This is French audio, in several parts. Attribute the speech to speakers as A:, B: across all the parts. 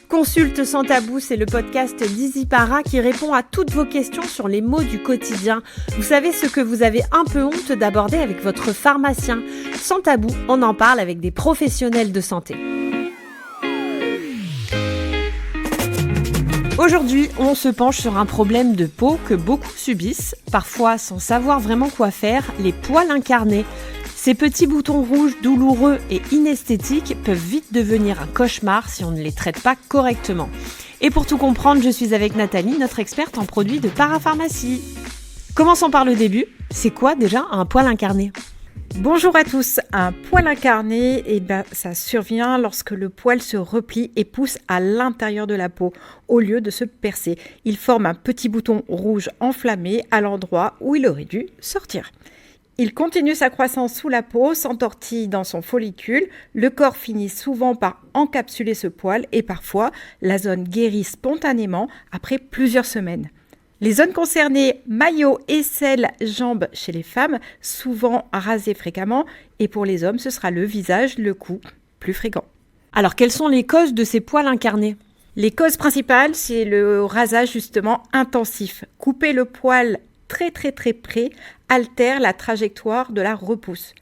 A: Consulte sans tabou, c'est le podcast d'EasyPara qui répond à toutes vos questions sur les maux du quotidien. Vous savez ce que vous avez un peu honte d'aborder avec votre pharmacien. Sans tabou, on en parle avec des professionnels de santé. Aujourd'hui, on se penche sur un problème de peau que beaucoup subissent, parfois sans savoir vraiment quoi faire, les poils incarnés. Ces petits boutons rouges douloureux et inesthétiques peuvent vite devenir un cauchemar si on ne les traite pas correctement. Et pour tout comprendre, je suis avec Nathalie, notre experte en produits de parapharmacie. Commençons par le début. C'est quoi déjà un poil incarné ?
B: Bonjour à tous. Un poil incarné, ça survient lorsque le poil se replie et pousse à l'intérieur de la peau au lieu de se percer. Il forme un petit bouton rouge enflammé à l'endroit où il aurait dû sortir. Il continue sa croissance sous la peau, s'entortille dans son follicule. Le corps finit souvent par encapsuler ce poil et parfois la zone guérit spontanément après plusieurs semaines. Les zones concernées, maillot, aisselle, jambes chez les femmes, souvent rasées fréquemment. Et pour les hommes, ce sera le visage, le cou, plus fréquent.
A: Alors, quelles sont les causes de ces poils incarnés ?
B: Les causes principales, c'est le rasage justement intensif. Couper le poil très près altère la trajectoire de la repousse.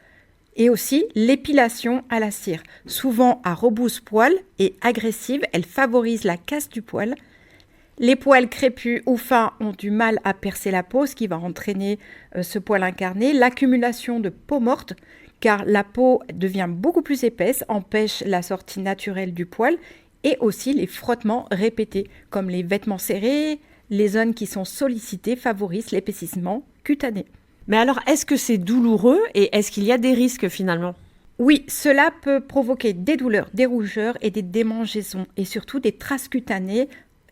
B: Et aussi l'épilation à la cire. Souvent à rebousse-poil et agressive, elle favorise la casse du poil. Les poils crépus ou fins ont du mal à percer la peau, ce qui va entraîner ce poil incarné. L'accumulation de peau morte, car la peau devient beaucoup plus épaisse, empêche la sortie naturelle du poil. Et aussi les frottements répétés, comme les vêtements serrés, les zones qui sont sollicitées favorisent l'épaississement cutané.
A: Mais alors, est-ce que c'est douloureux et est-ce qu'il y a des risques finalement ?
B: Oui, cela peut provoquer des douleurs, des rougeurs et des démangeaisons et surtout des traces cutanées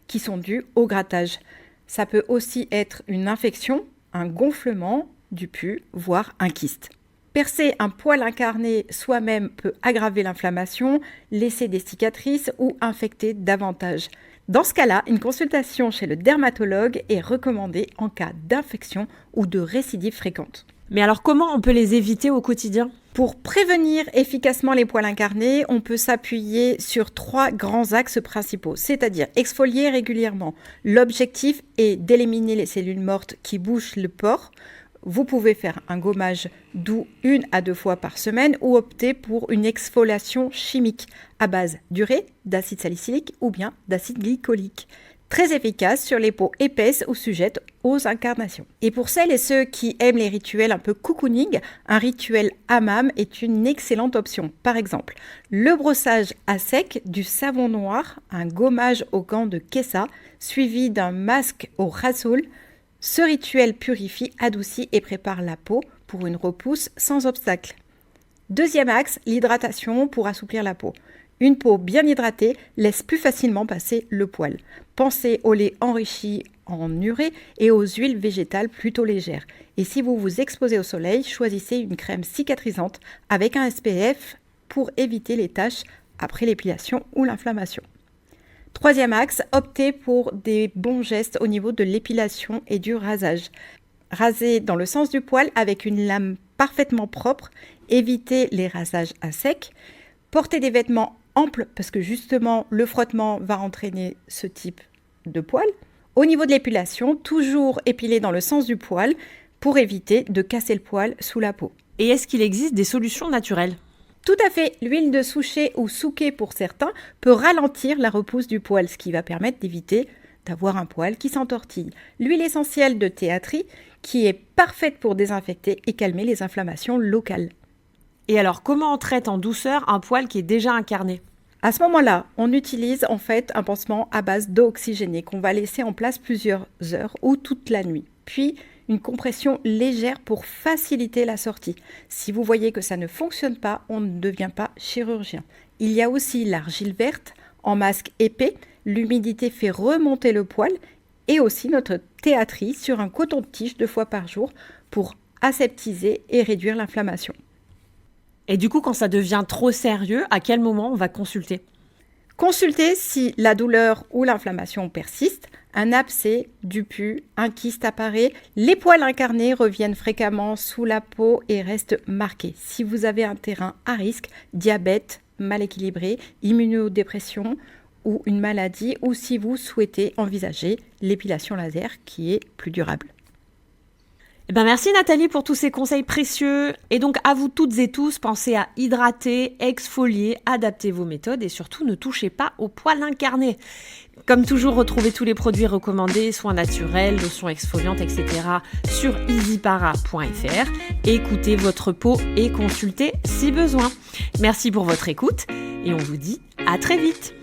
B: qui sont dues au grattage. Ça peut aussi être une infection, un gonflement du pus, voire un kyste. Percer un poil incarné soi-même peut aggraver l'inflammation, laisser des cicatrices ou infecter davantage. Dans ce cas-là, une consultation chez le dermatologue est recommandée en cas d'infection ou de récidive fréquente.
A: Mais alors comment on peut les éviter au quotidien ?
B: Pour prévenir efficacement les poils incarnés, on peut s'appuyer sur 3 grands axes principaux, c'est-à-dire exfolier régulièrement. L'objectif est d'éliminer les cellules mortes qui bouchent le pore. Vous pouvez faire un gommage doux 1 à 2 fois par semaine ou opter pour une exfoliation chimique à base d'urée, d'acide salicylique ou bien d'acide glycolique. Très efficace sur les peaux épaisses ou sujettes aux incarnations. Et pour celles et ceux qui aiment les rituels un peu cocooning, un rituel hammam est une excellente option. Par exemple, le brossage à sec du savon noir, un gommage au gant de Kessa, suivi d'un masque au rasoul. Ce rituel purifie, adoucit et prépare la peau pour une repousse sans obstacle. Deuxième axe, l'hydratation pour assouplir la peau. Une peau bien hydratée laisse plus facilement passer le poil. Pensez au lait enrichi en urée et aux huiles végétales plutôt légères. Et si vous vous exposez au soleil, choisissez une crème cicatrisante avec un SPF pour éviter les taches après l'épilation ou l'inflammation. Troisième axe, optez pour des bons gestes au niveau de l'épilation et du rasage. Rasez dans le sens du poil avec une lame parfaitement propre, évitez les rasages à sec, portez des vêtements amples parce que justement le frottement va entraîner ce type de poil. Au niveau de l'épilation, toujours épiler dans le sens du poil pour éviter de casser le poil sous la peau.
A: Et est-ce qu'il existe des solutions naturelles ?
B: Tout à fait, l'huile de souchet ou souquet pour certains peut ralentir la repousse du poil, ce qui va permettre d'éviter d'avoir un poil qui s'entortille. L'huile essentielle de théâtrie qui est parfaite pour désinfecter et calmer les inflammations locales.
A: Et alors, comment on traite en douceur un poil qui est déjà incarné ?
B: À ce moment-là, on utilise en fait un pansement à base d'eau oxygénée qu'on va laisser en place plusieurs heures ou toute la nuit. Puis, une compression légère pour faciliter la sortie. Si vous voyez que ça ne fonctionne pas, on ne devient pas chirurgien. Il y a aussi l'argile verte en masque épais. L'humidité fait remonter le poil et aussi notre théâtrie sur un coton-tige 2 fois par jour pour aseptiser et réduire l'inflammation.
A: Et du coup, quand ça devient trop sérieux, à quel moment on va consulter ?
B: Consultez si la douleur ou l'inflammation persiste, un abcès, du pus, un kyste apparaît. Les poils incarnés reviennent fréquemment sous la peau et restent marqués. Si vous avez un terrain à risque, diabète, mal équilibré, immunodépression ou une maladie, ou si vous souhaitez envisager l'épilation laser qui est plus durable.
A: Merci Nathalie pour tous ces conseils précieux. Et donc à vous toutes et tous, pensez à hydrater, exfolier, adapter vos méthodes et surtout ne touchez pas aux poils incarnés. Comme toujours, retrouvez tous les produits recommandés, soins naturels, lotions exfoliantes, etc. sur easypara.fr. Écoutez votre peau et consultez si besoin. Merci pour votre écoute et on vous dit à très vite.